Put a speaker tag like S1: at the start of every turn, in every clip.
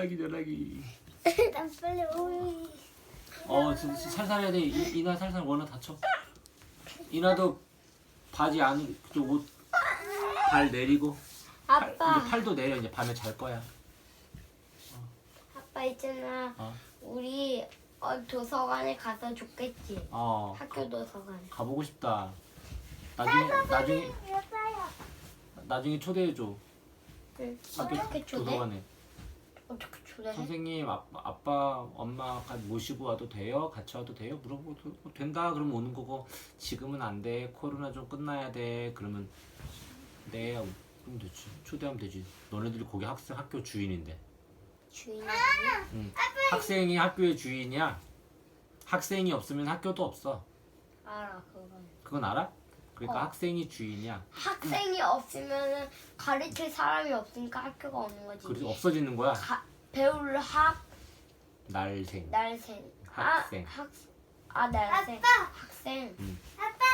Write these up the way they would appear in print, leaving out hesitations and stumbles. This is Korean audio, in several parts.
S1: 전화기.
S2: 난 빨리 오이.
S1: 살살 해야 돼. 이나 살살 원아 다쳐. 이나도 바지 안 옷 발 내리고.
S2: 아빠.
S1: 이제 팔도 내려. 이제 밤에 잘 거야.
S2: 아빠 있잖아.
S1: 어.
S2: 우리 도서관에 가서 좋겠지. 학교 도서관에.
S1: 가보고 싶다. 나중에 초대해 줘.
S2: 응.
S1: 학교
S2: 어떻게 초대?
S1: 도서관에.
S2: 어떻게 초대해?
S1: 선생님, 아빠, 엄마 모시고 와도 돼요? 같이 와도 돼요? 물어보고 된다. 그러면 오는 거고. 지금은 안 돼. 코로나 좀 끝나야 돼. 그러면 네. 그럼 되지. 초대하면 되지. 너네들이 거기 학교 주인인데.
S2: 주인이 아니야?
S1: 응. 학생이 학교의 주인이야. 학생이 없으면 학교도 없어.
S2: 알아 그건.
S1: 그건 알아? 그러니까 학생이 주인이야.
S2: 학생이 없으면은 가르칠 사람이 없으니까 학교가 없는 거지.
S1: 그래서 없어지는 거야.
S2: 배울
S1: 날생.
S2: 날생.
S1: 학생.
S2: 날생.
S3: 아빠!
S2: 학생.
S3: 아빠!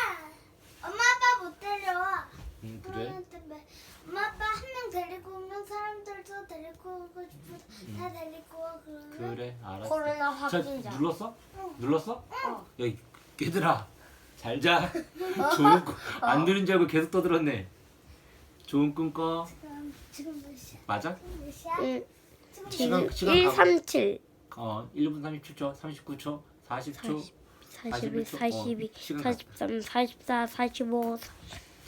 S3: 엄마 아빠 못 데려와.
S1: 그래?
S3: 그러는데 엄마 아빠 한 명 데리고 오면 사람들도 데리고 오고 싶어 다 데리고 와 그러면
S1: 그래, 알았어.
S2: 코로나
S1: 자,
S2: 확진자.
S1: 눌렀어? 눌렀어?
S2: 어.
S1: 야, 얘들아, 잘 자. 좋은 꿈. 안 들은 줄 알고 계속 떠들었네. 좋은 꿈 꿔.
S3: 지금 몇 시야?
S1: 맞아?
S3: 몇 시야?
S2: 응.
S1: 시간
S2: 137.
S1: 1분 37초, 39초, 40초.
S2: 41, 42,
S1: 시간
S2: 43, 44, 45.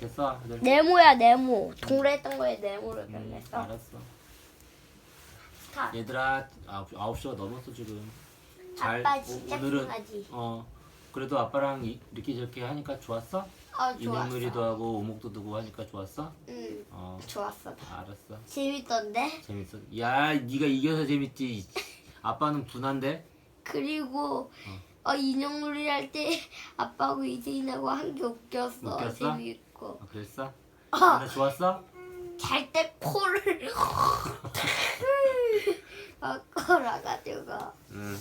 S1: 됐어. 아들.
S2: 네모야 네모. 동그래 했던 거에 네모를 변했어.
S1: 알았어.
S2: 스타.
S1: 얘들아, 9시가 넘었어 지금.
S2: 아빠 진짜
S1: 오늘은
S2: 피곤하지?
S1: 그래도 아빠랑 이렇게 저렇게 하니까 좋았어?
S2: 좋았어.
S1: 인형놀이도 하고 오목도 두고 하니까 좋았어?
S2: 응.
S1: 어,
S2: 좋았어.
S1: 알았어.
S2: 재밌던데?
S1: 재밌어. 야, 네가 이겨서 재밌지. 아빠는 분한데?
S2: 그리고 인형놀이 할 때 아빠하고 이재인하고 한 게 웃겼어.
S1: 웃겼어?
S2: 재밌고.
S1: 그랬어? 나 좋았어?
S2: 잘 때 코를 바꿔라가지고.
S1: 응.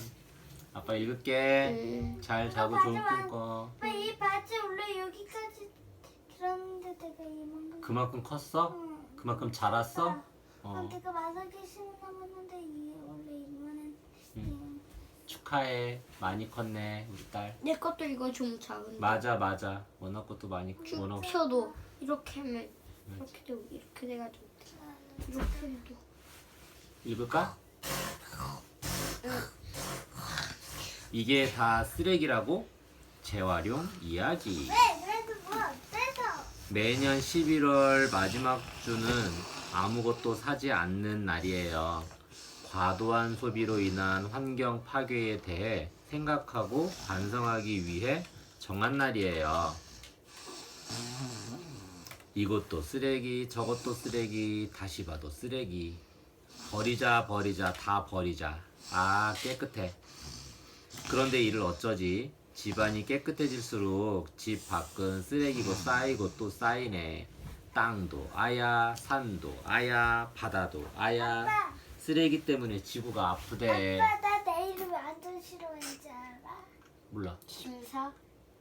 S1: 아빠 읽을게.
S2: 응.
S1: 잘 자고 좋은 꿈 꿔.
S3: 아빠 이 바지 원래 여기까지 들었는데 내가 이만큼
S1: 그만큼 컸어? 그만큼 자랐어?
S3: 내가 만삭이 신고 남았는데 원래 이만한
S1: 축하해. 많이 컸네 우리 딸.
S2: 내 것도 이거 좀 작은데.
S1: 맞아. 원아 것도 많이 원아.
S2: 펴도 이렇게 하면 이렇게 돼가지고 이렇게 해도.
S1: 읽을까? 이게 다 쓰레기라고? 재활용 이야기.
S3: 그래도 뭐 어때서
S1: 매년 11월 마지막 주는 아무것도 사지 않는 날이에요. 과도한 소비로 인한 환경 파괴에 대해 생각하고 반성하기 위해 정한 날이에요. 이것도 쓰레기, 저것도 쓰레기, 다시 봐도 쓰레기. 버리자, 다 버리자. 깨끗해. 그런데 이를 어쩌지? 집안이 깨끗해질수록 집 밖은 쓰레기고 쌓이고 또 쌓이네. 땅도 아야, 산도 아야, 바다도 아야. 쓰레기 때문에 지구가 아프대.
S3: 아빠 나 내일은 완전 싫어하는지 알아?
S1: 몰라.
S2: 심사?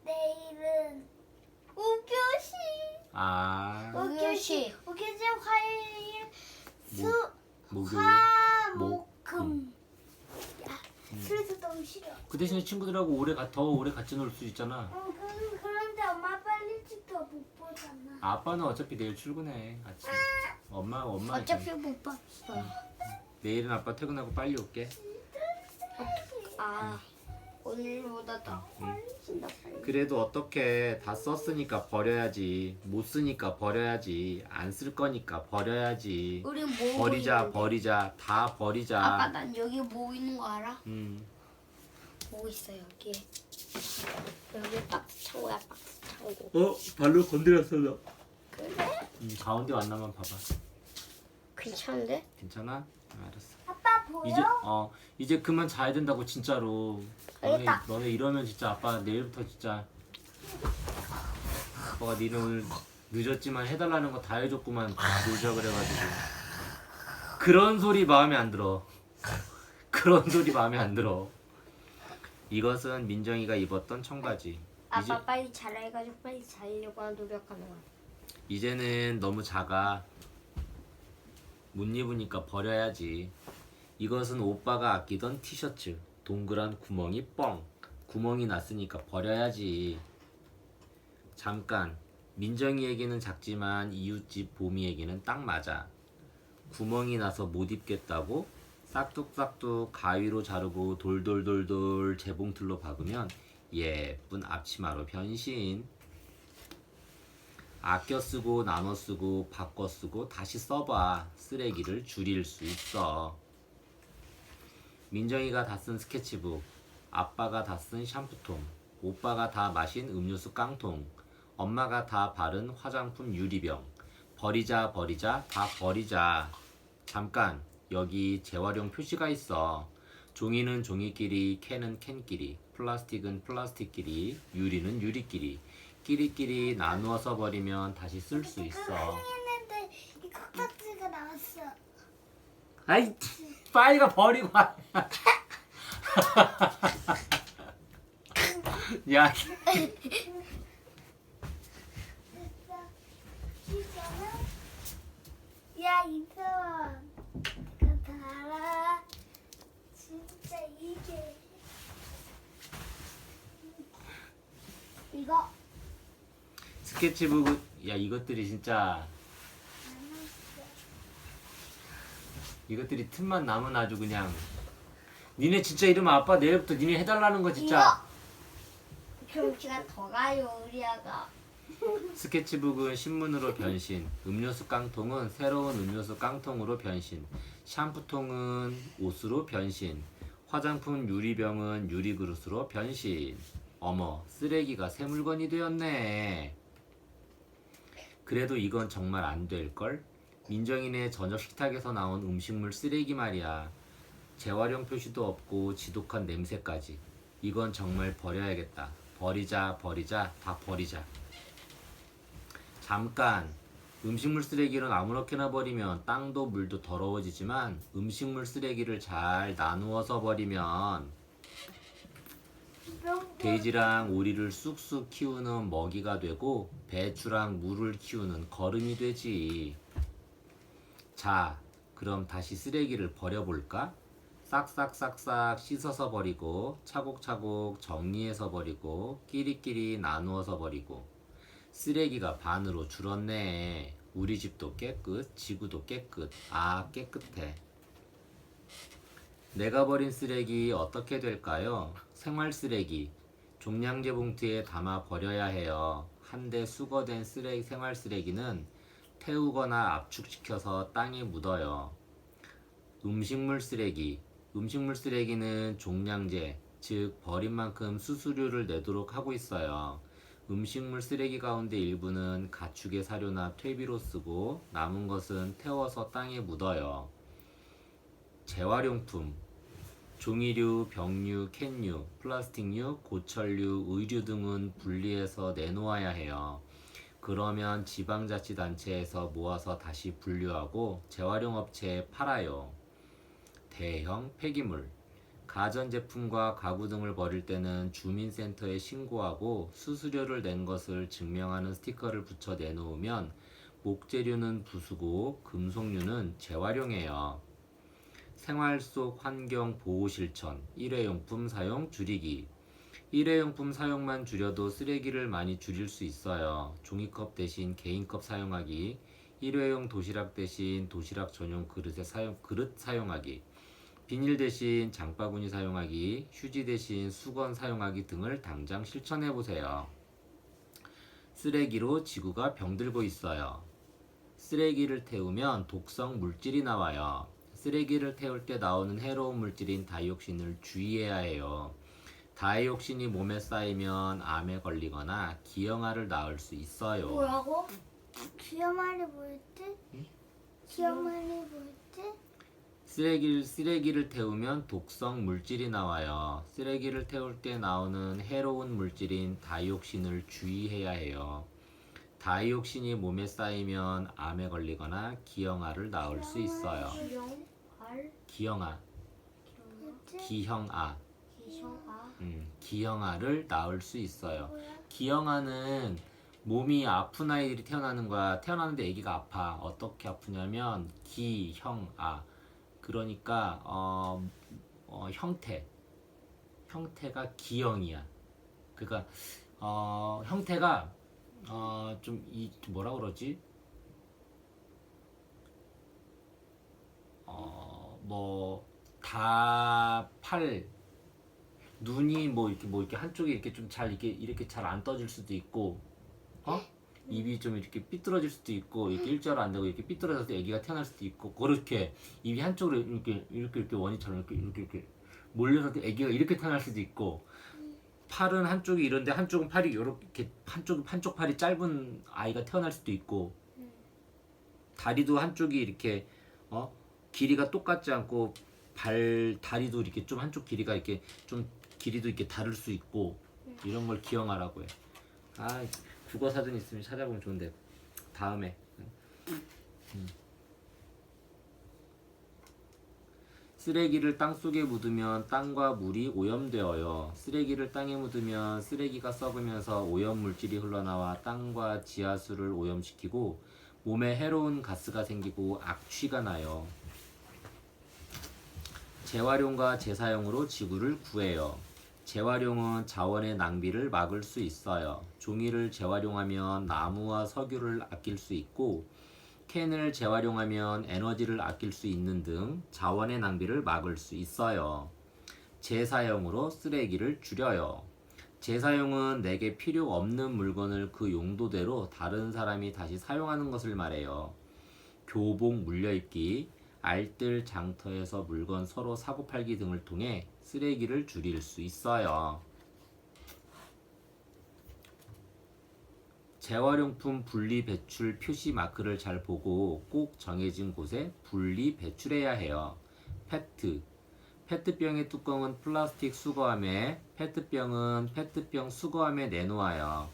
S3: 내일은 5교시
S2: 우교시.
S3: 화요일
S1: 목요일.
S3: 화목금 그래서 너무 싫어.
S1: 그 대신에 친구들하고 더 오래 같이 놀 수 있잖아.
S3: 그런데 엄마 아빠 일찍 더 못 보잖아.
S1: 아빠는 어차피 내일 출근해 같이. 엄마
S2: 어차피 못 봤어.
S1: 내일은 아빠 퇴근하고 빨리 올게.
S2: 오늘보다 더 훨씬 더 빨리.
S1: 그래도 어떻게 다 썼으니까 버려야지. 못 쓰니까 버려야지. 안 쓸 거니까 버려야지.
S2: 우리 뭐
S1: 버리자
S2: 있는데?
S1: 다 버리자.
S2: 아빠 난 여기 뭐 있는 거 알아? 뭐 있어 여기에? 여기 박스 창고야 박스 창고.
S1: 발로 건드렸어 너.
S2: 그래?
S1: 가운데 왔나만 봐봐.
S2: 괜찮은데?
S1: 괜찮아? 알았어.
S3: 아빠 보여?
S1: 이제 그만 자야 된다고 진짜로.
S2: 알겠다.
S1: 너네 이러면 진짜 아빠 내일부터 진짜 아빠가 니네 오늘 늦었지만 해달라는 거 다 해줬구만. 놀자 그래가지고. 그런 소리 마음에 안 들어. 그런 소리 마음에 안 들어. 이것은 민정이가 입었던 청바지.
S2: 아빠 빨리 자라 해가지고 빨리 자려고 노력하는 거야.
S1: 이제는 너무 작아. 못 입으니까 버려야지. 이것은 오빠가 아끼던 티셔츠. 동그란 구멍이 뻥. 구멍이 났으니까 버려야지. 잠깐. 민정이에게는 작지만 이웃집 보미에게는 딱 맞아. 구멍이 나서 못 입겠다고 싹둑싹둑 가위로 자르고 돌돌돌돌 재봉틀로 박으면 예쁜 앞치마로 변신. 아껴 쓰고 나눠 쓰고 바꿔 쓰고 다시 써봐. 쓰레기를 줄일 수 있어. 민정이가 다 쓴 스케치북, 아빠가 다 쓴 샴푸통, 오빠가 다 마신 음료수 깡통, 엄마가 다 바른 화장품 유리병. 버리자 버리자 다 버리자. 잠깐, 여기 재활용 표시가 있어. 종이는 종이끼리, 캔은 캔끼리, 플라스틱은 플라스틱끼리, 유리는 유리끼리. 끼리끼리 나누어서 버리면 다시 쓸 수 있어.
S3: 했는데 이 콕딱지가 나왔어.
S1: 아이, 빨리가 버리고 와. 야,
S3: 야 이거 이거 달아. 진짜 이게 이거
S1: 스케치북, 야, 이것들이 진짜, 이것들이 틈만 나면 아주 그냥. 니네 진짜 이러면 아빠 내일부터 니네 해달라는 거 진짜.
S2: 경치가 더 가요 우리 아가.
S1: 스케치북은 신문으로 변신, 음료수 깡통은 새로운 음료수 깡통으로 변신, 샴푸통은 옷으로 변신, 화장품 유리병은 유리그릇으로 변신. 어머, 쓰레기가 새 물건이 되었네. 그래도 이건 정말 안 될걸? 민정이네 저녁 식탁에서 나온 음식물 쓰레기 말이야. 재활용 표시도 없고 지독한 냄새까지. 이건 정말 버려야겠다. 버리자 버리자 다 버리자. 잠깐. 음식물 쓰레기를 아무렇게나 버리면 땅도 물도 더러워지지만 음식물 쓰레기를 잘 나누어서 버리면 돼지랑 오리를 쑥쑥 키우는 먹이가 되고 배추랑 물을 키우는 거름이 되지. 자, 그럼 다시 쓰레기를 버려볼까? 싹싹싹싹 씻어서 버리고 차곡차곡 정리해서 버리고 끼리끼리 나누어서 버리고. 쓰레기가 반으로 줄었네. 우리 집도 깨끗, 지구도 깨끗. 아, 깨끗해. 내가 버린 쓰레기 어떻게 될까요? 생활 쓰레기. 종량제 봉투에 담아 버려야 해요. 한데 수거된 생활 쓰레기는 태우거나 압축시켜서 땅에 묻어요. 음식물 쓰레기. 음식물 쓰레기는 종량제, 즉 버린 만큼 수수료를 내도록 하고 있어요. 음식물 쓰레기 가운데 일부는 가축의 사료나 퇴비로 쓰고 남은 것은 태워서 땅에 묻어요. 재활용품. 종이류, 병류, 캔류, 플라스틱류, 고철류, 의류 등은 분리해서 내놓아야 해요. 그러면 지방자치단체에서 모아서 다시 분류하고 재활용업체에 팔아요. 대형 폐기물. 가전제품과 가구 등을 버릴 때는 주민센터에 신고하고 수수료를 낸 것을 증명하는 스티커를 붙여 내놓으면 목재류는 부수고 금속류는 재활용해요. 생활 속 환경 보호 실천. 일회용품 사용 줄이기. 일회용품 사용만 줄여도 쓰레기를 많이 줄일 수 있어요. 종이컵 대신 개인컵 사용하기. 일회용 도시락 대신 도시락 전용 그릇 사용하기. 비닐 대신 장바구니 사용하기. 휴지 대신 수건 사용하기 등을 당장 실천해보세요. 쓰레기로 지구가 병들고 있어요. 쓰레기를 태우면 독성 물질이 나와요. 쓰레기를 태울 때 나오는 해로운 물질인 다이옥신을 주의해야 해요. 다이옥신이 몸에 쌓이면 암에 걸리거나 기형아를 낳을 수 있어요.
S2: 뭐라고?
S3: 기어말이 뭐였지? 기어말이 뭐였지?
S1: 쓰레기를 태우면 독성 물질이 나와요. 쓰레기를 태울 때 나오는 해로운 물질인 다이옥신을 주의해야 해요. 다이옥신이 몸에 쌓이면 암에 걸리거나 기형아를 낳을 수 있어요. 기형아,
S3: 뭐였지?
S1: 기형아,
S2: 기셔가.
S1: 기형아를 낳을 수 있어요.
S3: 뭐야?
S1: 기형아는 몸이 아픈 아이들이 태어나는 거야. 태어나는데 아기가 아파. 어떻게 아프냐면 기형아. 그러니까 형태가 기형이야. 그러니까 형태가 좀 뭐라 그러지? 뭐 눈이 뭐 이렇게 한쪽에 이렇게 좀 잘 이렇게 잘 안 떠질 수도 있고, 입이 좀 이렇게 삐뚤어질 수도 있고, 이렇게 일자로 안 되고 이렇게 삐뚤어져서 아기가 태어날 수도 있고, 그렇게 입이 한쪽으로 이렇게 원이처럼 이렇게 몰려서 아기가 이렇게 태어날 수도 있고, 팔은 한쪽이 이런데 한쪽은 팔이 이렇게 한쪽 팔이 짧은 아이가 태어날 수도 있고, 다리도 한쪽이 이렇게 길이가 똑같지 않고 다리도 이렇게 좀 한쪽 길이가 이렇게 좀 길이도 이렇게 다를 수 있고, 이런 걸 기억하라고 해. 국어 사전 있으면 찾아보면 좋은데 다음에. 쓰레기를 땅속에 묻으면 땅과 물이 오염되어요. 쓰레기를 땅에 묻으면 쓰레기가 썩으면서 오염물질이 흘러나와 땅과 지하수를 오염시키고 몸에 해로운 가스가 생기고 악취가 나요. 재활용과 재사용으로 지구를 구해요. 재활용은 자원의 낭비를 막을 수 있어요. 종이를 재활용하면 나무와 석유를 아낄 수 있고, 캔을 재활용하면 에너지를 아낄 수 있는 등 자원의 낭비를 막을 수 있어요. 재사용으로 쓰레기를 줄여요. 재사용은 내게 필요 없는 물건을 그 용도대로 다른 사람이 다시 사용하는 것을 말해요. 교복 물려입기, 알뜰 장터에서 물건 서로 사고팔기 등을 통해 쓰레기를 줄일 수 있어요. 재활용품 분리 배출 표시 마크를 잘 보고 꼭 정해진 곳에 분리 배출해야 해요. 페트병의 뚜껑은 플라스틱 수거함에, 페트병은 페트병 수거함에 내놓아요.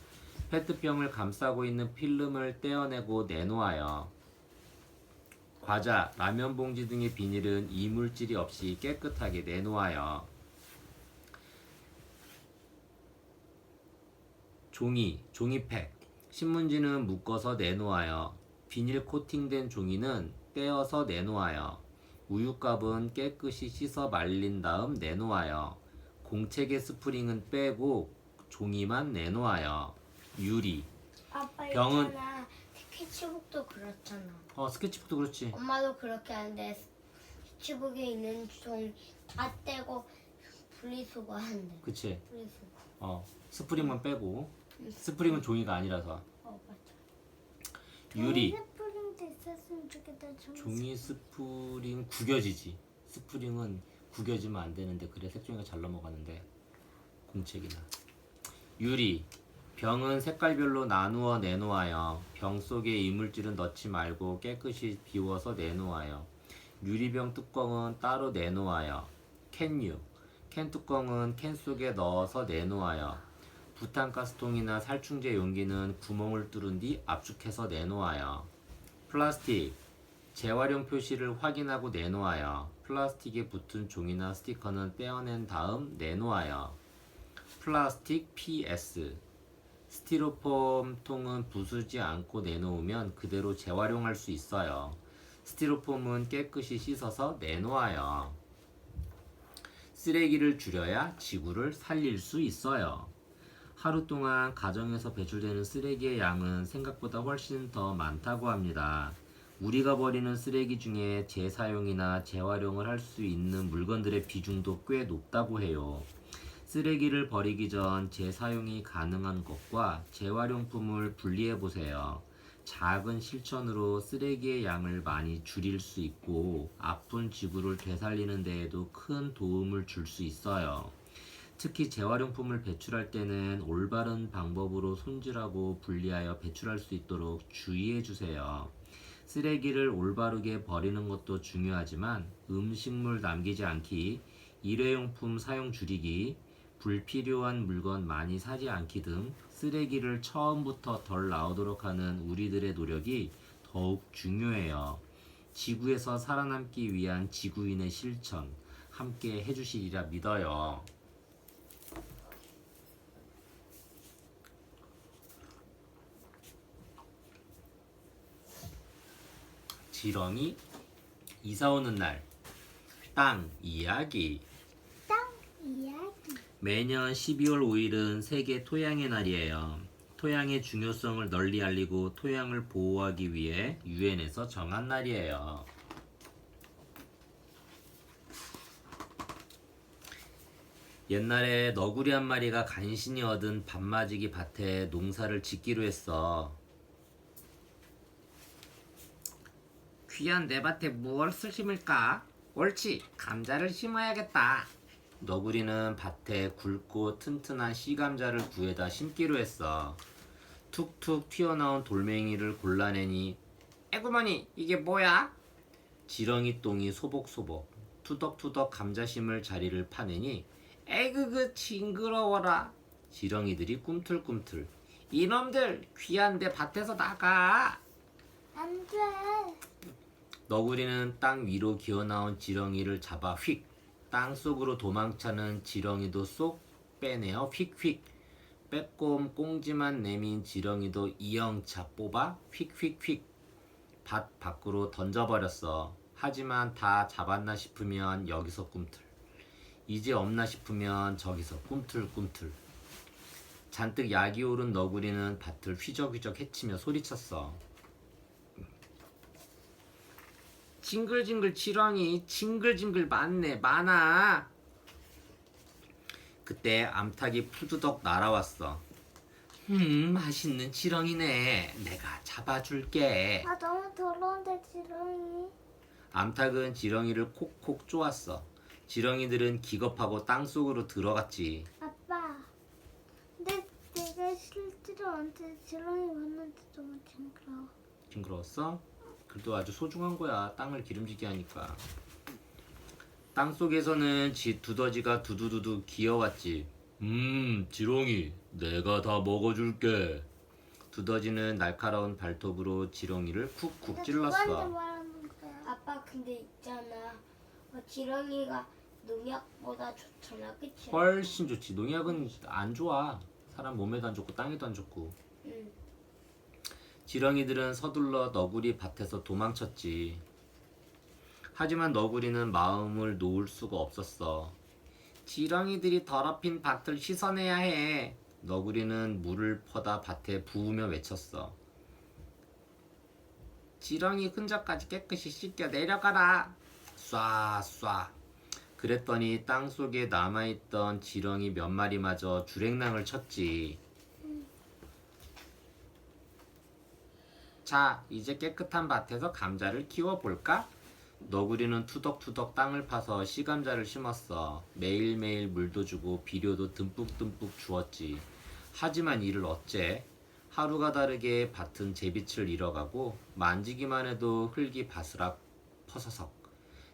S1: 페트병을 감싸고 있는 필름을 떼어내고 내놓아요. 과자, 라면 봉지 등의 비닐은 이물질이 없이 깨끗하게 내놓아요. 종이팩, 신문지는 묶어서 내놓아요. 비닐 코팅된 종이는 떼어서 내놓아요. 우유값은 깨끗이 씻어 말린 다음 내놓아요. 공책의 스프링은 빼고 종이만 내놓아요. 유리,
S2: 아빠
S1: 병은-
S2: 있잖아. 스케치북도 그렇잖아.
S1: 스케치북도 그렇지.
S2: 엄마도 그렇게 하는데 스케치북에 있는 종 다 떼고 분리수거한대.
S1: 그치.
S2: 분리수거.
S1: 스프링만 빼고. 스프링은 종이가 아니라서.
S2: 맞아.
S1: 유리,
S3: 스프링도 있었으면 좋겠다.
S1: 종이 스프링 구겨지지. 스프링은 구겨지면 안 되는데 그래 색종이가 잘 넘어가는데, 공책이나. 유리, 병은 색깔별로 나누어 내놓아요. 병 속에 이물질은 넣지 말고 깨끗이 비워서 내놓아요. 유리병 뚜껑은 따로 내놓아요. 캔 뚜껑은 캔 속에 넣어서 내놓아요. 부탄가스통이나 살충제 용기는 구멍을 뚫은 뒤 압축해서 내놓아요. 플라스틱, 재활용 표시를 확인하고 내놓아요. 플라스틱에 붙은 종이나 스티커는 떼어낸 다음 내놓아요. 플라스틱 PS, 스티로폼 통은 부수지 않고 내놓으면 그대로 재활용할 수 있어요. 스티로폼은 깨끗이 씻어서 내놓아요. 쓰레기를 줄여야 지구를 살릴 수 있어요. 하루 동안 가정에서 배출되는 쓰레기의 양은 생각보다 훨씬 더 많다고 합니다. 우리가 버리는 쓰레기 중에 재사용이나 재활용을 할 수 있는 물건들의 비중도 꽤 높다고 해요. 쓰레기를 버리기 전 재사용이 가능한 것과 재활용품을 분리해 보세요. 작은 실천으로 쓰레기의 양을 많이 줄일 수 있고 아픈 지구를 되살리는 데에도 큰 도움을 줄 수 있어요. 특히 재활용품을 배출할 때는 올바른 방법으로 손질하고 분리하여 배출할 수 있도록 주의해 주세요. 쓰레기를 올바르게 버리는 것도 중요하지만 음식물 남기지 않기, 일회용품 사용 줄이기, 불필요한 물건 많이 사지 않기 등 쓰레기를 처음부터 덜 나오도록 하는 우리들의 노력이 더욱 중요해요. 지구에서 살아남기 위한 지구인의 실천 함께 해주시리라 믿어요. 지렁이 이사 오는 날. 땅 이야기.
S3: 땅 이야기.
S1: 매년 12월 5일은 세계 토양의 날이에요. 토양의 중요성을 널리 알리고 토양을 보호하기 위해 유엔에서 정한 날이에요. 옛날에 너구리 한 마리가 간신히 얻은 반마지기 밭에 농사를 짓기로 했어. 귀한 내 밭에 무엇을 심을까? 옳지, 감자를 심어야겠다. 너구리는 밭에 굵고 튼튼한 씨감자를 구해다 심기로 했어. 툭툭 튀어나온 돌멩이를 골라내니 에구머니, 이게 뭐야? 지렁이 똥이 소복소복 투덕투덕 감자 심을 자리를 파내니 에그그 징그러워라. 지렁이들이 꿈틀꿈틀 이놈들 귀한 내 밭에서 나가.
S3: 안 돼.
S1: 너구리는 땅 위로 기어나온 지렁이를 잡아 휙, 땅속으로 도망차는 지렁이도 쏙 빼내어 휙휙, 빼꼼 꽁지만 내민 지렁이도 이영차 뽑아 휙휙휙 밭 밖으로 던져버렸어. 하지만 다 잡았나 싶으면 여기서 꿈틀, 이제 없나 싶으면 저기서 꿈틀꿈틀. 잔뜩 약이 오른 너구리는 밭을 휘적휘적 헤치며 소리쳤어. 징글징글 지렁이 징글징글 많아. 그때 암탉이 푸드덕 날아왔어. 맛있는 지렁이네. 내가 잡아줄게.
S3: 아 너무 더러운데 지렁이.
S1: 암탉은 지렁이를 콕콕 쪼았어. 지렁이들은 기겁하고 땅속으로 들어갔지.
S3: 아빠. 근데 내가 실제로 언제 지렁이 봤는데 너무 징그러워.
S1: 징그러웠어? 그래도 아주 소중한 거야. 땅을 기름지게 하니까. 땅속에서는 두더지가 두두두두 기어왔지. 지렁이 내가 다 먹어줄게. 두더지는 날카로운 발톱으로 지렁이를 쿡쿡
S3: 누구한테
S1: 찔렀어.
S3: 말하는 거야?
S2: 아빠 근데 있잖아. 지렁이가 농약보다 좋잖아, 그치?
S1: 훨씬 좋지. 농약은 안 좋아. 사람 몸에도 안 좋고 땅에도 안 좋고.
S2: 응.
S1: 지렁이들은 서둘러 너구리 밭에서 도망쳤지. 하지만 너구리는 마음을 놓을 수가 없었어. 지렁이들이 더럽힌 밭을 씻어내야 해. 너구리는 물을 퍼다 밭에 부으며 외쳤어. 지렁이 흔적까지 깨끗이 씻겨 내려가라. 쏴. 그랬더니 땅속에 남아있던 지렁이 몇 마리마저 주랭랑을 쳤지. 자, 이제 깨끗한 밭에서 감자를 키워볼까? 너구리는 투덕투덕 땅을 파서 씨감자를 심었어. 매일매일 물도 주고 비료도 듬뿍듬뿍 주었지. 하지만 이를 어째? 하루가 다르게 밭은 제빛을 잃어가고 만지기만 해도 흙이 바스락 퍼서석.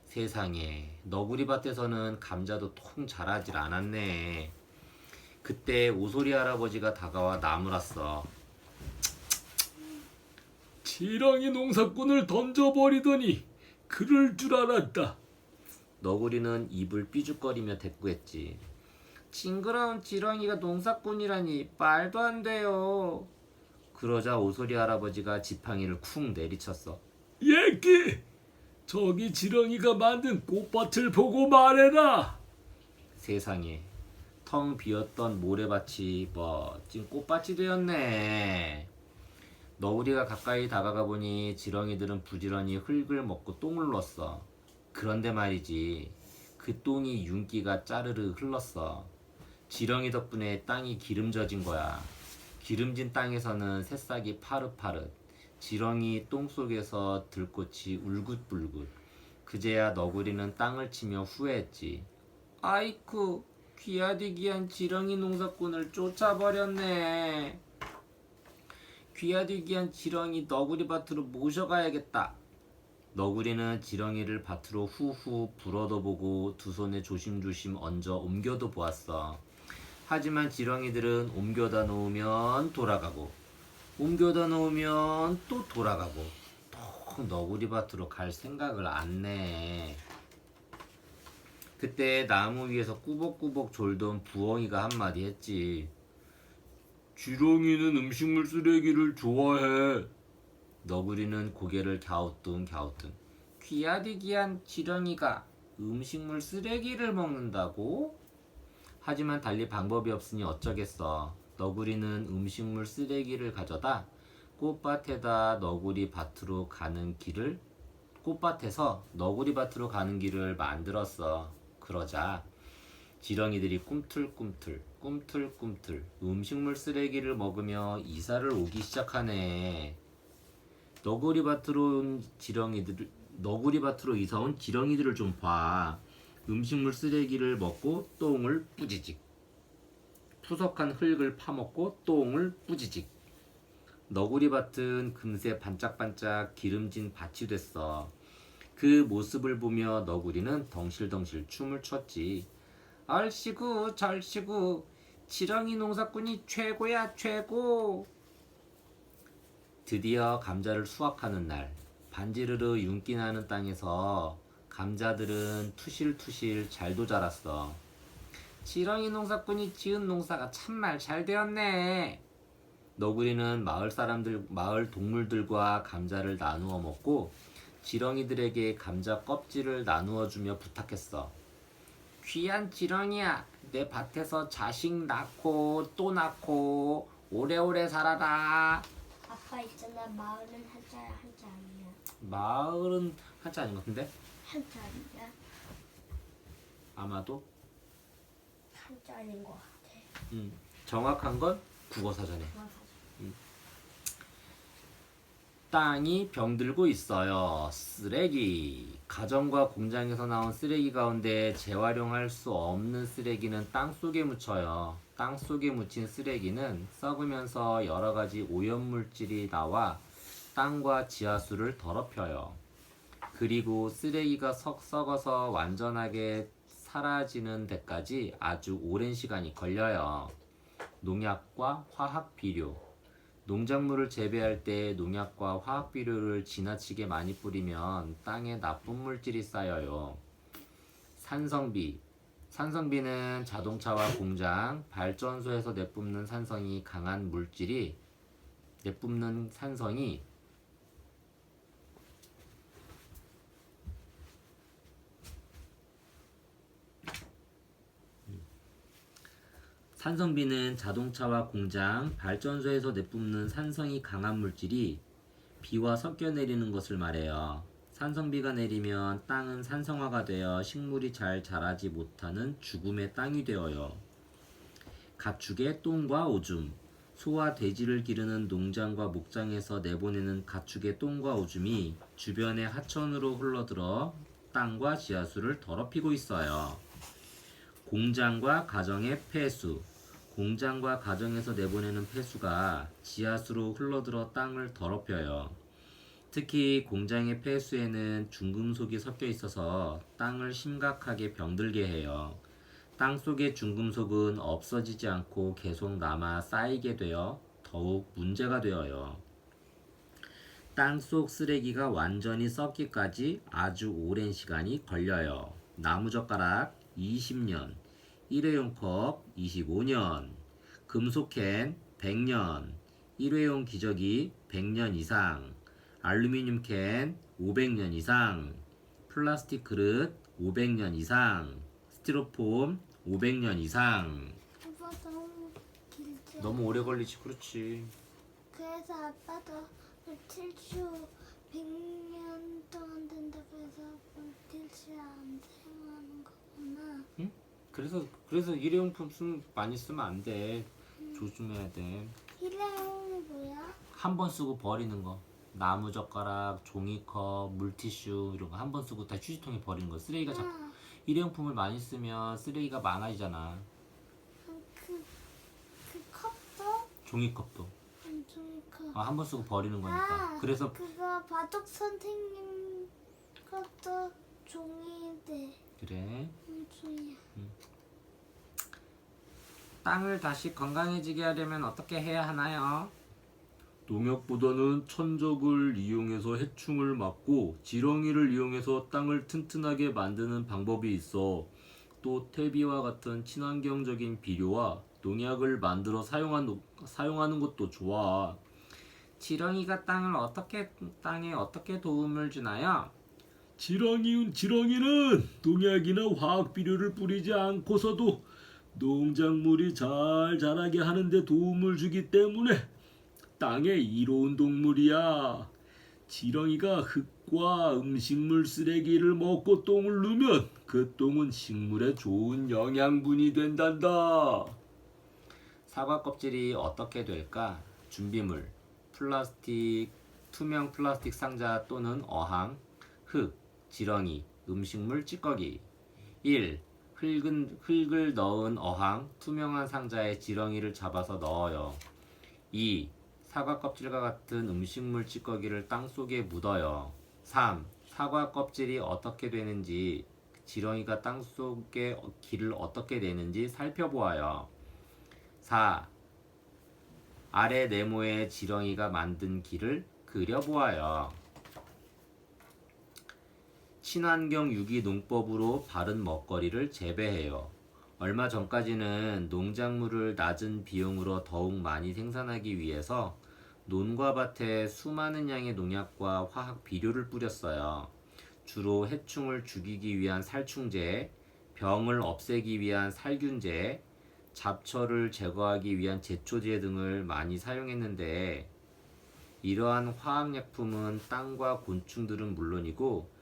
S1: 세상에, 너구리 밭에서는 감자도 통 자라질 않았네. 그때 오소리 할아버지가 다가와 나무랐어.
S4: 지렁이 농사꾼을 던져버리더니 그럴 줄 알았다.
S1: 너구리는 입을 삐죽거리며 대꾸했지. 징그러운 지렁이가 농사꾼이라니 말도 안 돼요. 그러자 오소리 할아버지가 지팡이를 쿵 내리쳤어.
S4: 얘끼, 저기 지렁이가 만든 꽃밭을 보고 말해라.
S1: 세상에, 텅 비었던 모래밭이 멋진 꽃밭이 되었네. 너구리가 가까이 다가가 보니 지렁이들은 부지런히 흙을 먹고 똥을 눌렀어. 그런데 말이지, 그 똥이 윤기가 짜르르 흘렀어. 지렁이 덕분에 땅이 기름져진 거야. 기름진 땅에서는 새싹이 파릇파릇, 지렁이 똥 속에서 들꽃이 울긋불긋. 그제야 너구리는 땅을 치며 후회했지. 아이쿠, 귀하디 귀한 지렁이 농사꾼을 쫓아버렸네. 귀하디 귀한 지렁이 너구리 밭으로 모셔가야겠다. 너구리는 지렁이를 밭으로 후후 불어도 보고 두 손에 조심조심 얹어 옮겨도 보았어. 하지만 지렁이들은 옮겨다 놓으면 돌아가고 옮겨다 놓으면 또 돌아가고 통 너구리 밭으로 갈 생각을 안 내. 그때 나무 위에서 꾸벅꾸벅 졸던 부엉이가 한마디 했지.
S4: 지렁이는 음식물 쓰레기를 좋아해.
S1: 너구리는 고개를 갸우뚱 귀하디 귀한 지렁이가 음식물 쓰레기를 먹는다고? 하지만 달리 방법이 없으니 어쩌겠어. 너구리는 음식물 쓰레기를 가져다 꽃밭에서 너구리 밭으로 가는 길을 만들었어. 그러자 지렁이들이 꿈틀꿈틀 음식물 쓰레기를 먹으며 이사를 오기 시작하네. 너구리밭으로 이사 온 지렁이들을 좀 봐. 음식물 쓰레기를 먹고 똥을 뿌지직. 푸석한 흙을 파먹고 똥을 뿌지직. 너구리밭은 금세 반짝반짝 기름진 밭이 됐어. 그 모습을 보며 너구리는 덩실덩실 춤을 췄지. 얼씨구 절씨구 지렁이 농사꾼이 최고야 최고. 드디어 감자를 수확하는 날, 반지르르 윤기 나는 땅에서 감자들은 투실투실 잘도 자랐어. 지렁이 농사꾼이 지은 농사가 참말 잘 되었네. 너구리는 마을 동물들과 감자를 나누어 먹고 지렁이들에게 감자 껍질을 나누어 주며 부탁했어. 귀한 지렁이야, 내 밭에서 자식 낳고 또 낳고 오래오래 살아라.
S2: 아빠 있잖아. 마을은 한자야 한자 아니야.
S1: 마을은 한자 아닌 것 같은데?
S2: 한자 아니야.
S1: 아마도
S2: 한자 아닌 것 같아.
S1: 정확한 건 국어사전에.
S2: 맞아.
S1: 땅이 병들고 있어요. 쓰레기. 가정과 공장에서 나온 쓰레기 가운데 재활용할 수 없는 쓰레기는 땅속에 묻혀요. 땅속에 묻힌 쓰레기는 썩으면서 여러 가지 오염물질이 나와 땅과 지하수를 더럽혀요. 그리고 쓰레기가 썩어서 완전하게 사라지는 데까지 아주 오랜 시간이 걸려요. 농약과 화학 비료. 농작물을 재배할 때 농약과 화학 비료를 지나치게 많이 뿌리면 땅에 나쁜 물질이 쌓여요. 산성비. 산성비는 자동차와 공장, 발전소에서 내뿜는 산성이 산성비는 자동차와 공장, 발전소에서 내뿜는 산성이 강한 물질이 비와 섞여 내리는 것을 말해요. 산성비가 내리면 땅은 산성화가 되어 식물이 잘 자라지 못하는 죽음의 땅이 되어요. 가축의 똥과 오줌. 소와 돼지를 기르는 농장과 목장에서 내보내는 가축의 똥과 오줌이 주변의 하천으로 흘러들어 땅과 지하수를 더럽히고 있어요. 공장과 가정의 폐수. 공장과 가정에서 내보내는 폐수가 지하수로 흘러들어 땅을 더럽혀요. 특히 공장의 폐수에는 중금속이 섞여 있어서 땅을 심각하게 병들게 해요. 땅 속의 중금속은 없어지지 않고 계속 남아 쌓이게 되어 더욱 문제가 되어요. 땅 속 쓰레기가 완전히 썩기까지 아주 오랜 시간이 걸려요. 나무젓가락 20년, 일회용 컵 25년, 금속캔 100년, 일회용 기저귀 100년 이상, 알루미늄 캔 500년 이상, 플라스틱 그릇 500년 이상, 스티로폼 500년 이상.
S3: 아빠 너무 길지?
S1: 너무 오래 걸리지. 그렇지.
S3: 그래서 아빠도 물티슈 100년 동안 된다고 해서 물티슈 안 사용하는 거구나.
S1: 그래서 일회용품 많이 쓰면 안 돼. 조심해야 돼.
S3: 일회용이 뭐야?
S1: 한 번 쓰고 버리는 거. 나무젓가락, 종이컵, 물티슈 이런 거 한 번 쓰고 다 휴지통에 버리는 거. 쓰레기가
S3: 아,
S1: 일회용품을 많이 쓰면 쓰레기가 많아지잖아.
S3: 그 컵도?
S1: 종이컵도.
S3: 종이컵.
S1: 한 번 쓰고 버리는 거니까. 그래서
S3: 그거 바둑 선생님 것도 종이대.
S1: 그래.
S3: 종이야.
S1: 땅을 다시 건강해지게 하려면 어떻게 해야 하나요?
S4: 농약보다는 천적을 이용해서 해충을 막고 지렁이를 이용해서 땅을 튼튼하게 만드는 방법이 있어. 또 퇴비와 같은 친환경적인 비료와 농약을 만들어 사용하는 것도 좋아.
S1: 지렁이가 땅에 어떻게 도움을 주나요?
S4: 지렁이는 농약이나 화학 비료를 뿌리지 않고서도 농작물이 잘 자라게 하는데 도움을 주기 때문에 땅에 이로운 동물이야. 지렁이가 흙과 음식물 쓰레기를 먹고 똥을 누면 그 똥은 식물에 좋은 영양분이 된단다.
S1: 사과 껍질이 어떻게 될까? 준비물, 플라스틱, 투명 플라스틱 상자 또는 어항, 흙, 지렁이, 음식물 찌꺼기. 1. 흙을 넣은 어항, 투명한 상자에 지렁이를 잡아서 넣어요. 2. 사과 껍질과 같은 음식물 찌꺼기를 땅속에 묻어요. 3. 사과 껍질이 어떻게 되는지, 지렁이가 땅속에 길을 어떻게 내는지 살펴보아요. 4. 아래 네모에 지렁이가 만든 길을 그려보아요. 친환경 유기농법으로 바른 먹거리를 재배해요. 얼마 전까지는 농작물을 낮은 비용으로 더욱 많이 생산하기 위해서 논과 밭에 수많은 양의 농약과 화학 비료를 뿌렸어요. 주로 해충을 죽이기 위한 살충제, 병을 없애기 위한 살균제, 잡초를 제거하기 위한 제초제 등을 많이 사용했는데, 이러한 화학약품은 땅과 곤충들은 물론이고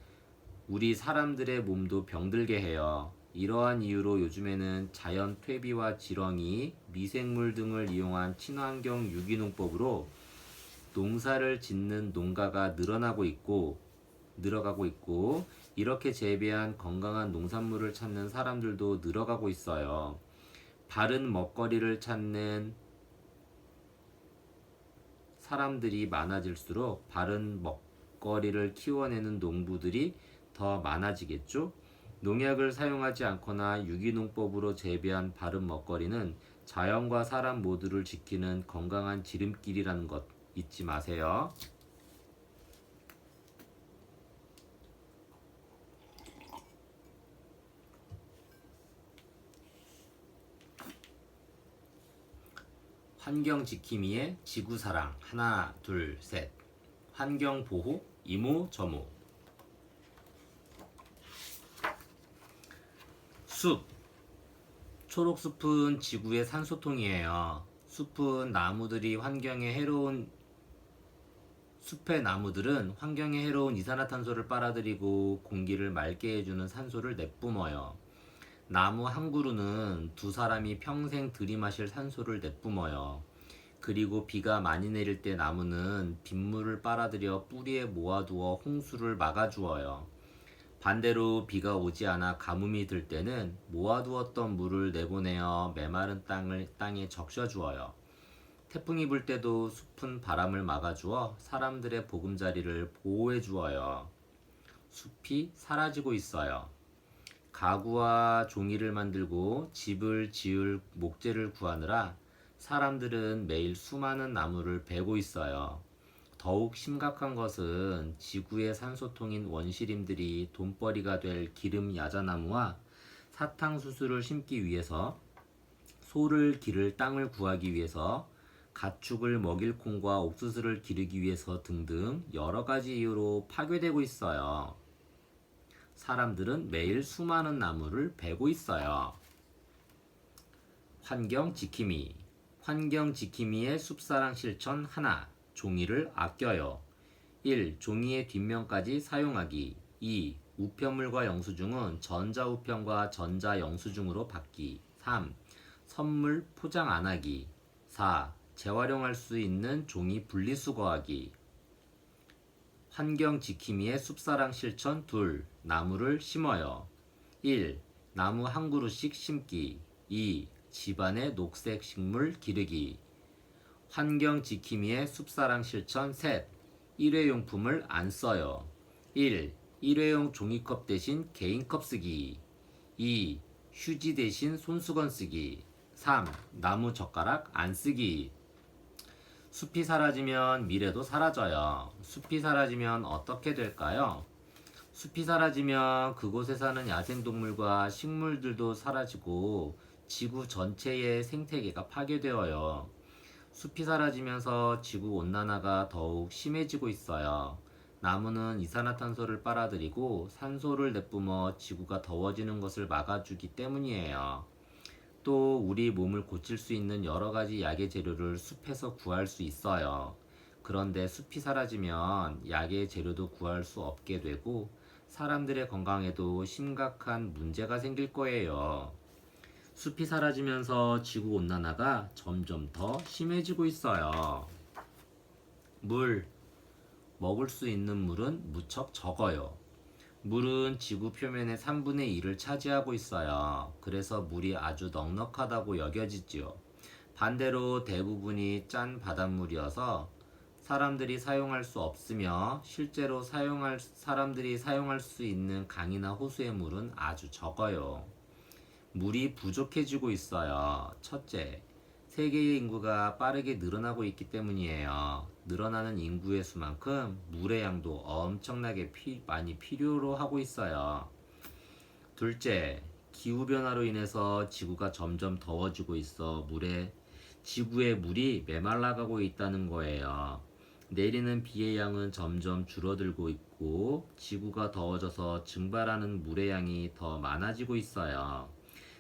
S1: 우리 사람들의 몸도 병들게 해요. 이러한 이유로 요즘에는 자연 퇴비와 지렁이, 미생물 등을 이용한 친환경 유기농법으로 농사를 짓는 농가가 늘어가고 있고, 이렇게 재배한 건강한 농산물을 찾는 사람들도 늘어가고 있어요. 바른 먹거리를 찾는 사람들이 많아질수록 바른 먹거리를 키워내는 농부들이 더 많아지겠죠? 농약을 사용하지 않거나 유기농법으로 재배한 바른 먹거리는 자연과 사람 모두를 지키는 건강한 지름길이라는 것 잊지 마세요. 환경 지킴이의 지구사랑. 하나, 둘, 셋. 환경 보호, 이모저모. 숲. 초록숲은 지구의 산소통이에요. 숲의 나무들은 환경에 해로운 이산화탄소를 빨아들이고 공기를 맑게 해주는 산소를 내뿜어요. 나무 한 그루는 두 사람이 평생 들이마실 산소를 내뿜어요. 그리고 비가 많이 내릴 때 나무는 빗물을 빨아들여 뿌리에 모아두어 홍수를 막아주어요. 반대로 비가 오지 않아 가뭄이 들 때는 모아두었던 물을 내보내어 메마른 땅에 적셔주어요. 태풍이 불 때도 숲은 바람을 막아주어 사람들의 보금자리를 보호해주어요. 숲이 사라지고 있어요. 가구와 종이를 만들고 집을 지을 목재를 구하느라 사람들은 매일 수많은 나무를 베고 있어요. 더욱 심각한 것은 지구의 산소통인 원시림들이 돈벌이가 될 기름 야자나무와 사탕수수를 심기 위해서, 소를 기를 땅을 구하기 위해서, 가축을 먹일 콩과 옥수수를 기르기 위해서 등등 여러 가지 이유로 파괴되고 있어요. 사람들은 매일 수많은 나무를 베고 있어요. 환경 지킴이. 환경 지킴이의 숲사랑 실천 하나. 종이를 아껴요. 1. 종이의 뒷면까지 사용하기. 2. 우편물과 영수증은 전자우편과 전자영수증으로 바뀌. 3. 선물 포장 안 하기. 4. 재활용할 수 있는 종이 분리수거하기. 환경 지킴이의 숲사랑 실천 2. 나무를 심어요. 1. 나무 한 그루씩 심기. 2. 집안의 녹색 식물 기르기. 환경 지킴이의 숲사랑 실천 셋. 일회용품을 안 써요. 1. 일회용 종이컵 대신 개인컵 쓰기. 2. 휴지 대신 손수건 쓰기. 3. 나무 젓가락 안 쓰기. 숲이 사라지면 미래도 사라져요. 숲이 사라지면 어떻게 될까요? 숲이 사라지면 그곳에 사는 야생동물과 식물들도 사라지고 지구 전체의 생태계가 파괴되어요. 숲이 사라지면서 지구 온난화가 더욱 심해지고 있어요. 나무는 이산화탄소를 빨아들이고 산소를 내뿜어 지구가 더워지는 것을 막아주기 때문이에요. 또 우리 몸을 고칠 수 있는 여러 가지 약의 재료를 숲에서 구할 수 있어요. 그런데 숲이 사라지면 약의 재료도 구할 수 없게 되고 사람들의 건강에도 심각한 문제가 생길 거예요. 숲이 사라지면서 지구 온난화가 점점 더 심해지고 있어요. 물, 먹을 수 있는 물은 무척 적어요. 물은 지구 표면의 3분의 1을 차지하고 있어요. 그래서 물이 아주 넉넉하다고 여겨지지요. 반대로 대부분이 짠 바닷물이어서 사람들이 사용할 수 없으며 실제로 사람들이 사용할 수 있는 강이나 호수의 물은 아주 적어요. 물이 부족해지고 있어요. 첫째, 세계의 인구가 빠르게 늘어나고 있기 때문이에요. 늘어나는 인구의 수만큼 물의 양도 엄청나게 많이 필요로 하고 있어요. 둘째, 기후변화로 인해서 지구가 점점 더워지고 있어 지구의 물이 메말라가고 있다는 거예요. 내리는 비의 양은 점점 줄어들고 있고 지구가 더워져서 증발하는 물의 양이 더 많아지고 있어요.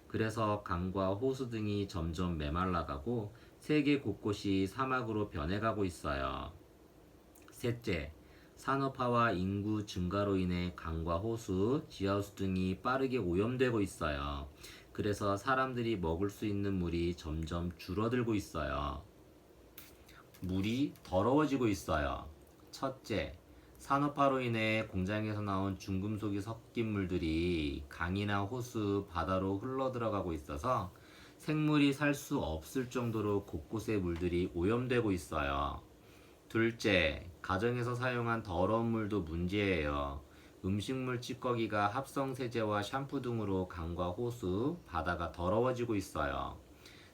S1: 그래서 강과 호수 등이 점점 메말라가고 세계 곳곳이 사막으로 변해가고 있어요. 셋째, 산업화와 인구 증가로 인해 강과 호수, 지하수 등이 빠르게 오염되고 있어요. 그래서 사람들이 먹을 수 있는 물이 점점 줄어들고 있어요. 물이 더러워지고 있어요. 첫째, 산업화로 인해 공장에서 나온 중금속이 섞인 물들이 강이나 호수, 바다로 흘러들어가고 있어서 생물이 살 수 없을 정도로 곳곳의 물들이 오염되고 있어요. 둘째, 가정에서 사용한 더러운 물도 문제예요. 음식물 찌꺼기가 합성세제와 샴푸 등으로 강과 호수, 바다가 더러워지고 있어요.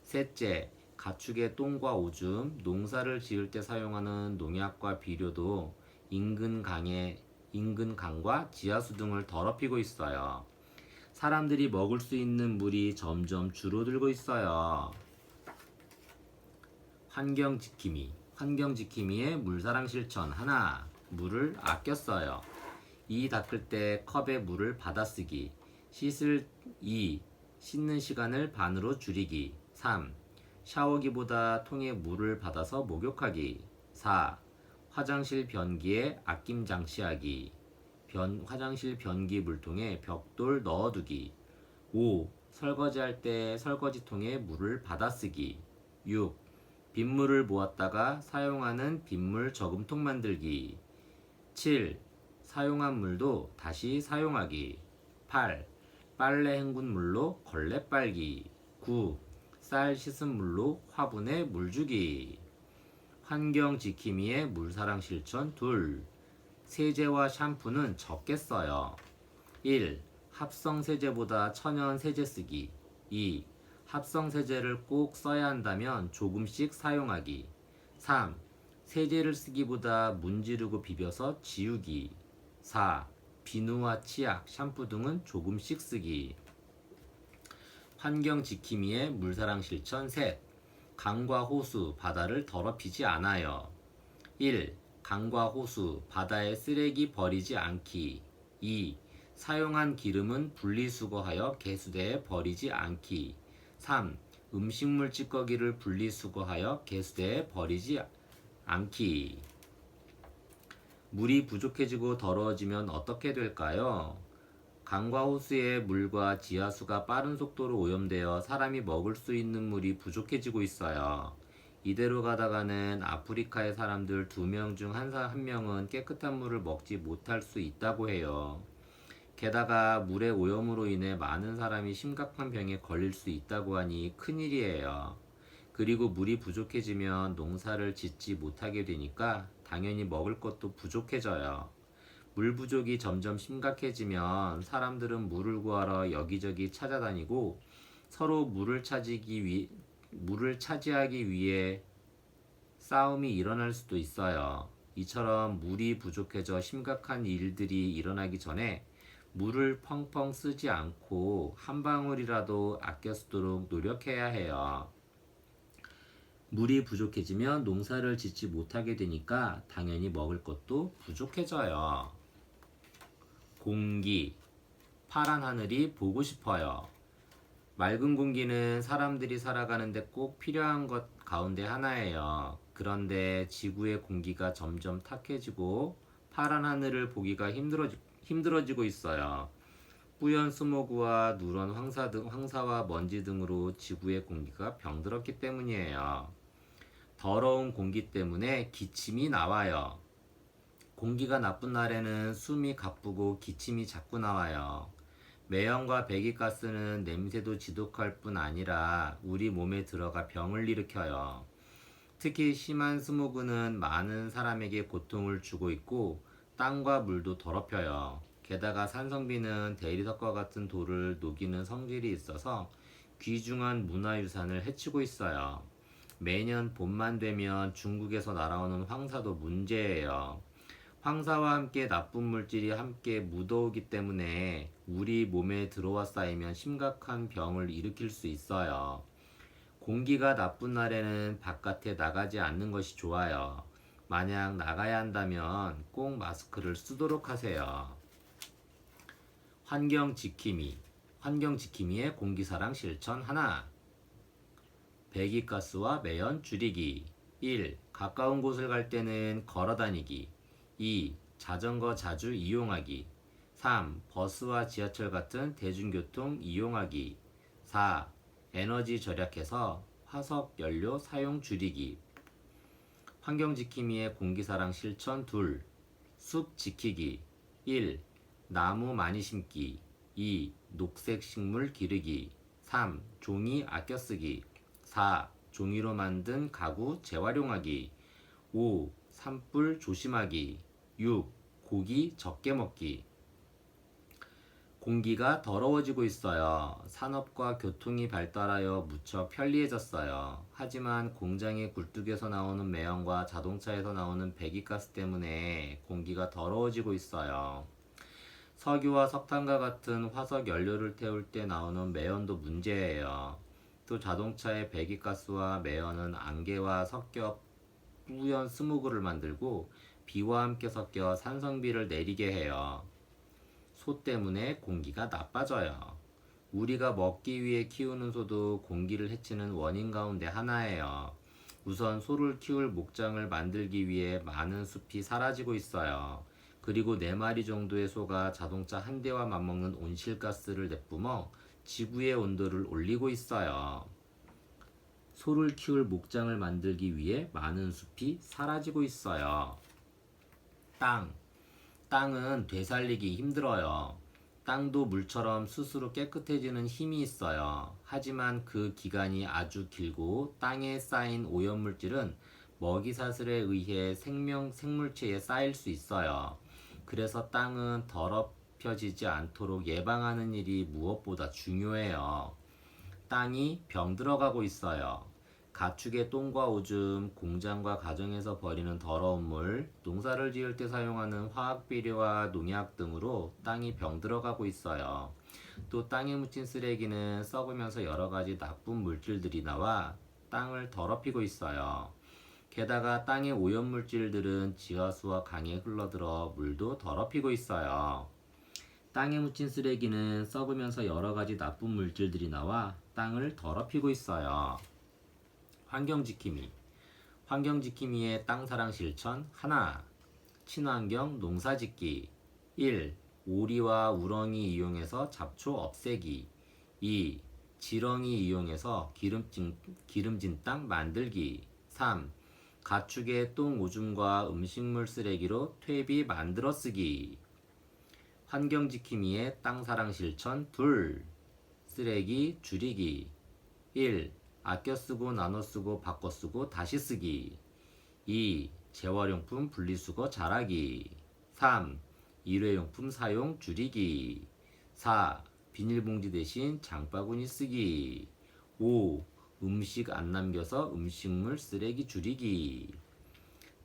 S1: 셋째, 가축의 똥과 오줌, 농사를 지을 때 사용하는 농약과 비료도 인근 강과 지하수 등을 더럽히고 있어요. 사람들이 먹을 수 있는 물이 점점 줄어들고 있어요. 환경지킴이의 물사랑 실천 하나, 물을 아껴 써요. 이 닦을 때 컵에 물을 받아 쓰기. 2. 씻는 시간을 반으로 줄이기. 3. 샤워기보다 통에 물을 받아서 목욕하기. 4. 화장실 변기에 아낌 장치하기. 화장실 변기 물통에 벽돌 넣어두기. 5. 설거지할 때 설거지통에 물을 받아 쓰기. 6. 빗물을 모았다가 사용하는 빗물 저금통 만들기. 7. 사용한 물도 다시 사용하기. 8. 빨래 헹군 물로 걸레 빨기. 9. 쌀 씻은 물로 화분에 물 주기. 환경 지킴이의 물사랑 실천 2. 세제와 샴푸는 적게 써요. 1. 합성 세제보다 천연 세제 쓰기. 2. 합성 세제를 꼭 써야 한다면 조금씩 사용하기. 3. 세제를 쓰기보다 문지르고 비벼서 지우기. 4. 비누와 치약, 샴푸 등은 조금씩 쓰기. 환경 지킴이의 물사랑 실천 3. 강과 호수, 바다를 더럽히지 않아요. 1. 강과 호수, 바다에 쓰레기 버리지 않기. 2. 사용한 기름은 분리수거하여 개수대에 버리지 않기. 3. 음식물 찌꺼기를 분리수거하여 개수대에 버리지 않기. 물이 부족해지고 더러워지면 어떻게 될까요? 강과 호수의 물과 지하수가 빠른 속도로 오염되어 사람이 먹을 수 있는 물이 부족해지고 있어요. 이대로 가다가는 아프리카의 사람들 2명 중 1명은 깨끗한 물을 먹지 못할 수 있다고 해요. 게다가 물의 오염으로 인해 많은 사람이 심각한 병에 걸릴 수 있다고 하니 큰일이에요. 그리고 물이 부족해지면 농사를 짓지 못하게 되니까 당연히 먹을 것도 부족해져요. 물 부족이 점점 심각해지면 사람들은 물을 구하러 여기저기 찾아다니고 서로 물을 차지하기 위해 싸움이 일어날 수도 있어요. 이처럼 물이 부족해져 심각한 일들이 일어나기 전에 물을 펑펑 쓰지 않고 한 방울이라도 아껴 쓰도록 노력해야 해요. 물이 부족해지면 농사를 짓지 못하게 되니까 당연히 먹을 것도 부족해져요. 공기, 파란 하늘이 보고 싶어요. 맑은 공기는 사람들이 살아가는데 꼭 필요한 것 가운데 하나예요. 그런데 지구의 공기가 점점 탁해지고 파란 하늘을 보기가 힘들어지고 있어요. 뿌연 스모그와 누런 황사와 먼지 등으로 지구의 공기가 병들었기 때문이에요. 더러운 공기 때문에 기침이 나와요. 공기가 나쁜 날에는 숨이 가쁘고 기침이 자꾸 나와요. 매연과 배기가스는 냄새도 지독할 뿐 아니라 우리 몸에 들어가 병을 일으켜요. 특히 심한 스모그는 많은 사람에게 고통을 주고 있고 땅과 물도 더럽혀요. 게다가 산성비는 대리석과 같은 돌을 녹이는 성질이 있어서 귀중한 문화유산을 해치고 있어요. 매년 봄만 되면 중국에서 날아오는 황사도 문제예요. 황사와 함께 나쁜 물질이 함께 묻어오기 때문에 우리 몸에 들어와 쌓이면 심각한 병을 일으킬 수 있어요. 공기가 나쁜 날에는 바깥에 나가지 않는 것이 좋아요. 만약 나가야 한다면 꼭 마스크를 쓰도록 하세요. 환경지킴이의 공기사랑 실천 하나. 배기가스와 매연 줄이기. 1. 가까운 곳을 갈 때는 걸어다니기. 2. 자전거 자주 이용하기. 3. 버스와 지하철 같은 대중교통 이용하기. 4. 에너지 절약해서 화석 연료 사용 줄이기. 환경지킴이의 공기사랑 실천 2. 숲 지키기. 1. 나무 많이 심기. 2. 녹색 식물 기르기. 3. 종이 아껴 쓰기. 4. 종이로 만든 가구 재활용하기. 5. 산불 조심하기. 6. 고기 적게 먹기. 공기가 더러워지고 있어요. 산업과 교통이 발달하여 무척 편리해졌어요. 하지만 공장의 굴뚝에서 나오는 매연과 자동차에서 나오는 배기가스 때문에 공기가 더러워지고 있어요. 석유와 석탄과 같은 화석 연료를 태울 때 나오는 매연도 문제예요. 또 자동차의 배기가스와 매연은 안개와 섞여 뿌연 스모그를 만들고 비와 함께 섞여 산성비를 내리게 해요. 소 때문에 공기가 나빠져요. 우리가 먹기 위해 키우는 소도 공기를 해치는 원인 가운데 하나예요. 우선 소를 키울 목장을 만들기 위해 많은 숲이 사라지고 있어요. 그리고 4마리 정도의 소가 자동차 한 대와 맞먹는 온실가스를 내뿜어 지구의 온도를 올리고 있어요. 소를 키울 목장을 만들기 위해 많은 숲이 사라지고 있어요. 땅은 되살리기 힘들어요. 땅도 물처럼 스스로 깨끗해지는 힘이 있어요. 하지만 그 기간이 아주 길고 땅에 쌓인 오염물질은 먹이사슬에 의해 생물체에 쌓일 수 있어요. 그래서 땅은 더럽혀지지 않도록 예방하는 일이 무엇보다 중요해요. 땅이 병들어가고 있어요. 가축의 똥과 오줌, 공장과 가정에서 버리는 더러운 물, 농사를 지을 때 사용하는 화학비료와 농약 등으로 땅이 병들어가고 있어요. 또 땅에 묻힌 쓰레기는 썩으면서 여러 가지 나쁜 물질들이 나와 땅을 더럽히고 있어요. 게다가 땅의 오염물질들은 지하수와 강에 흘러들어 물도 더럽히고 있어요. 땅에 묻힌 쓰레기는 썩으면서 여러 가지 나쁜 물질들이 나와 땅을 더럽히고 있어요. 환경지킴이의 땅사랑 실천 하나. 친환경 농사짓기. 1. 오리와 우렁이 이용해서 잡초 없애기. 2. 지렁이 이용해서 기름진 땅 만들기. 3. 가축의 똥 오줌과 음식물 쓰레기로 퇴비 만들어 쓰기. 환경지킴이의 땅사랑 실천 2. 쓰레기 줄이기. 1. 아껴 쓰고 나눠 쓰고 바꿔 쓰고 다시 쓰기. 2. 재활용품 분리수거 잘하기. 3. 일회용품 사용 줄이기. 4. 비닐봉지 대신 장바구니 쓰기. 5. 음식 안 남겨서 음식물 쓰레기 줄이기.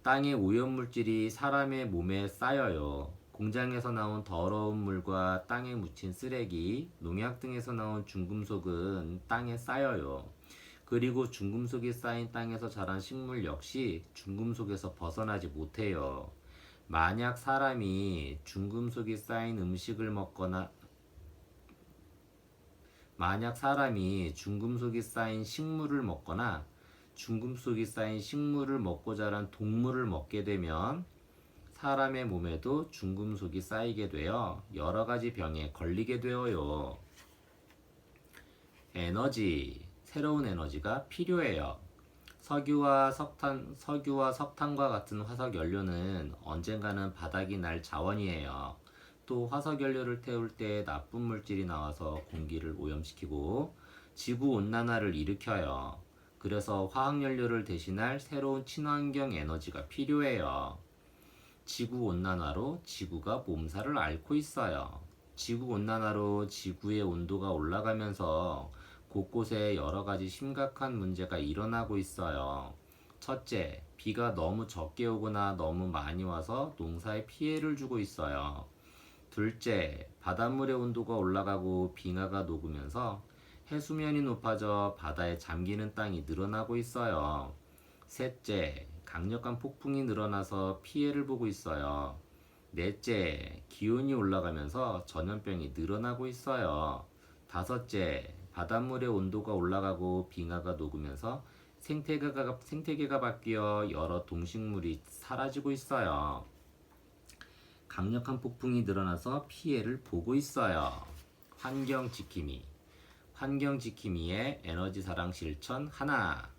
S1: 땅의 오염물질이 사람의 몸에 쌓여요. 공장에서 나온 더러운 물과 땅에 묻힌 쓰레기, 농약 등에서 나온 중금속은 땅에 쌓여요. 그리고 중금속이 쌓인 땅에서 자란 식물 역시 중금속에서 벗어나지 못해요. 만약 사람이 중금속이 쌓인 음식을 먹거나 만약 사람이 중금속이 쌓인 식물을 먹거나 중금속이 쌓인 식물을 먹고 자란 동물을 먹게 되면 사람의 몸에도 중금속이 쌓이게 되어 여러 가지 병에 걸리게 되어요. 에너지, 새로운 에너지가 필요해요. 석유와 석탄과 같은 화석 연료는 언젠가는 바닥이 날 자원이에요. 또 화석 연료를 태울 때 나쁜 물질이 나와서 공기를 오염시키고 지구 온난화를 일으켜요. 그래서 화학 연료를 대신할 새로운 친환경 에너지가 필요해요. 지구 온난화로 지구가 몸살을 앓고 있어요. 지구 온난화로 지구의 온도가 올라가면서 곳곳에 여러 가지 심각한 문제가 일어나고 있어요. 첫째, 비가 너무 적게 오거나 너무 많이 와서 농사에 피해를 주고 있어요. 둘째, 바닷물의 온도가 올라가고 빙하가 녹으면서 해수면이 높아져 바다에 잠기는 땅이 늘어나고 있어요. 셋째, 강력한 폭풍이 늘어나서 피해를 보고 있어요. 넷째, 기온이 올라가면서 전염병이 늘어나고 있어요. 다섯째, 바닷물의 온도가 올라가고 빙하가 녹으면서 생태계가 바뀌어 여러 동식물이 사라지고 있어요. 강력한 폭풍이 늘어나서 피해를 보고 있어요. 환경 지킴이의 에너지 사랑 실천 하나.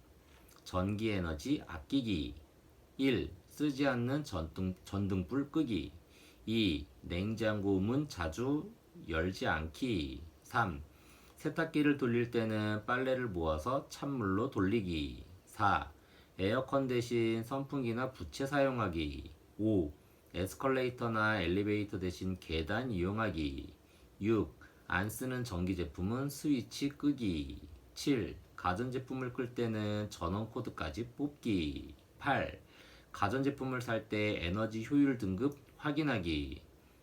S1: 전기 에너지 아끼기. 1. 쓰지 않는 전등불 끄기. 2. 냉장고 문 자주 열지 않기. 3. 세탁기를 돌릴 때는 빨래를 모아서 찬물로 돌리기. 4. 에어컨 대신 선풍기나 부채 사용하기. 5. 에스컬레이터나 엘리베이터 대신 계단 이용하기. 6. 안 쓰는 전기 제품은 스위치 끄기. 7. 가전제품을 끌 때는 전원 코드까지 뽑기. 8. 가전제품을 살 때 에너지 효율 등급 확인하기.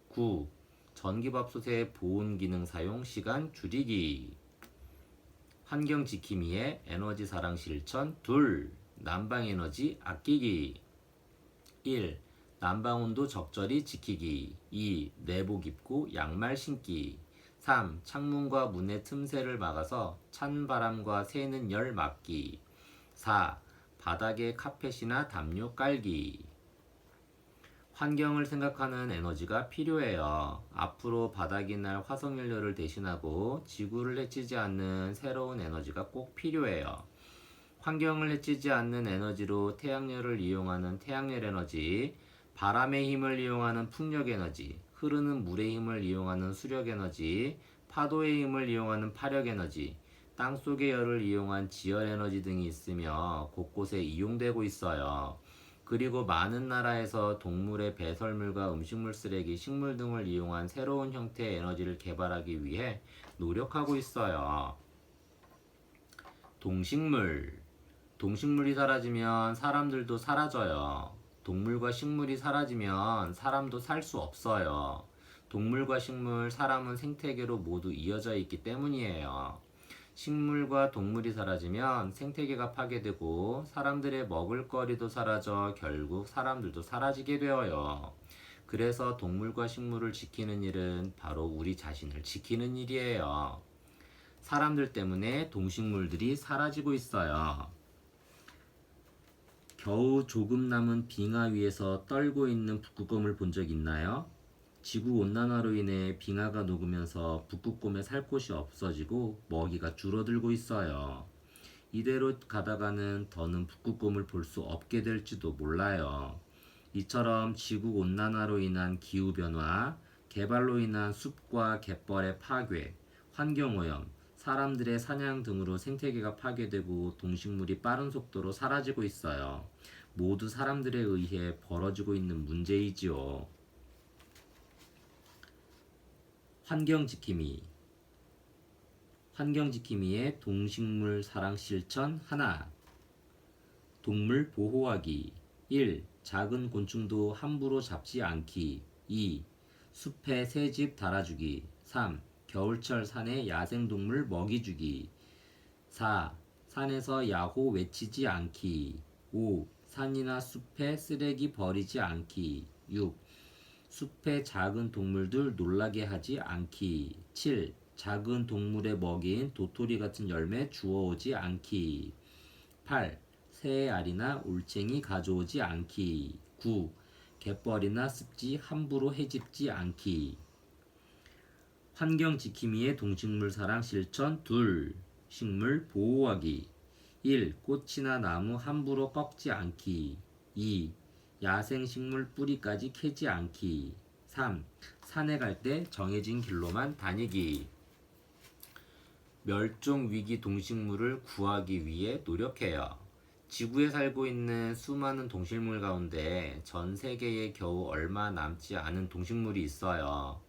S1: 9. 전기밥솥의 보온 기능 사용 시간 줄이기. 환경 지킴이의 에너지 사랑 실천 2. 난방 에너지 아끼기. 1. 난방 온도 적절히 지키기. 2. 내복 입고 양말 신기. 3. 창문과 문의 틈새를 막아서 찬 바람과 새는 열 막기. 4. 바닥에 카펫이나 담요 깔기. 환경을 생각하는 에너지가 필요해요. 앞으로 바닥이 날 화석연료를 대신하고 지구를 해치지 않는 새로운 에너지가 꼭 필요해요. 환경을 해치지 않는 에너지로 태양열을 이용하는 태양열 에너지, 바람의 힘을 이용하는 풍력 에너지, 흐르는 물의 힘을 이용하는 수력 에너지, 파도의 힘을 이용하는 파력 에너지, 땅속의 열을 이용한 지열 에너지 등이 있으며 곳곳에 이용되고 있어요. 그리고 많은 나라에서 동물의 배설물과 음식물 쓰레기, 식물 등을 이용한 새로운 형태의 에너지를 개발하기 위해 노력하고 있어요. 동식물이 사라지면 사람들도 사라져요. 동물과 식물이 사라지면 사람도 살 수 없어요. 동물과 식물, 사람은 생태계로 모두 이어져 있기 때문이에요. 식물과 동물이 사라지면 생태계가 파괴되고 사람들의 먹을거리도 사라져 결국 사람들도 사라지게 되어요. 그래서 동물과 식물을 지키는 일은 바로 우리 자신을 지키는 일이에요. 사람들 때문에 동식물들이 사라지고 있어요. 겨우 조금 남은 빙하 위에서 떨고 있는 북극곰을 본 적 있나요? 지구온난화로 인해 빙하가 녹으면서 북극곰의 살 곳이 없어지고 먹이가 줄어들고 있어요. 이대로 가다가는 더는 북극곰을 볼 수 없게 될지도 몰라요. 이처럼 지구온난화로 인한 기후변화, 개발로 인한 숲과 갯벌의 파괴, 환경오염, 사람들의 사냥 등으로 생태계가 파괴되고 동식물이 빠른 속도로 사라지고 있어요. 모두 사람들에 의해 벌어지고 있는 문제이지요. 환경지킴이의 동식물 사랑 실천 하나. 동물 보호하기. 1. 작은 곤충도 함부로 잡지 않기. 2. 숲에 새집 달아주기. 3. 겨울철 산에 야생동물 먹이 주기. 4. 산에서 야호 외치지 않기. 5. 산이나 숲에 쓰레기 버리지 않기. 6. 숲의 작은 동물들 놀라게 하지 않기. 7. 작은 동물의 먹이인 도토리 같은 열매 주워오지 않기. 8. 새의 알이나 올챙이 가져오지 않기. 9. 갯벌이나 습지 함부로 헤집지 않기. 환경 지킴이의 동식물 사랑 실천 2. 식물 보호하기. 1. 꽃이나 나무 함부로 꺾지 않기. 2. 야생 식물 뿌리까지 캐지 않기. 3. 산에 갈 때 정해진 길로만 다니기. 멸종 위기 동식물을 구하기 위해 노력해요. 지구에 살고 있는 수많은 동식물 가운데 전 세계에 겨우 얼마 남지 않은 동식물이 있어요.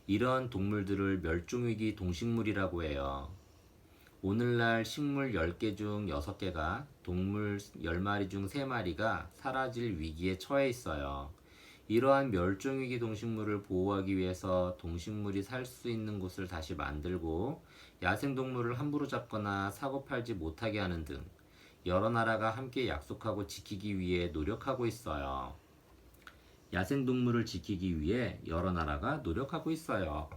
S1: 이런 동물들을 멸종위기 동식물이라고 해요. 오늘날 식물 10개 중 6개가 동물 10마리 중 3마리가 사라질 위기에 처해 있어요. 이러한 멸종위기 동식물을 보호하기 위해서 동식물이 살 수 있는 곳을 다시 만들고 야생동물을 함부로 잡거나 사고 팔지 못하게 하는 등 여러 나라가 함께 약속하고 지키기 위해 노력하고 있어요. 야생동물을 지키기 위해 여러 나라가 노력하고 있어요.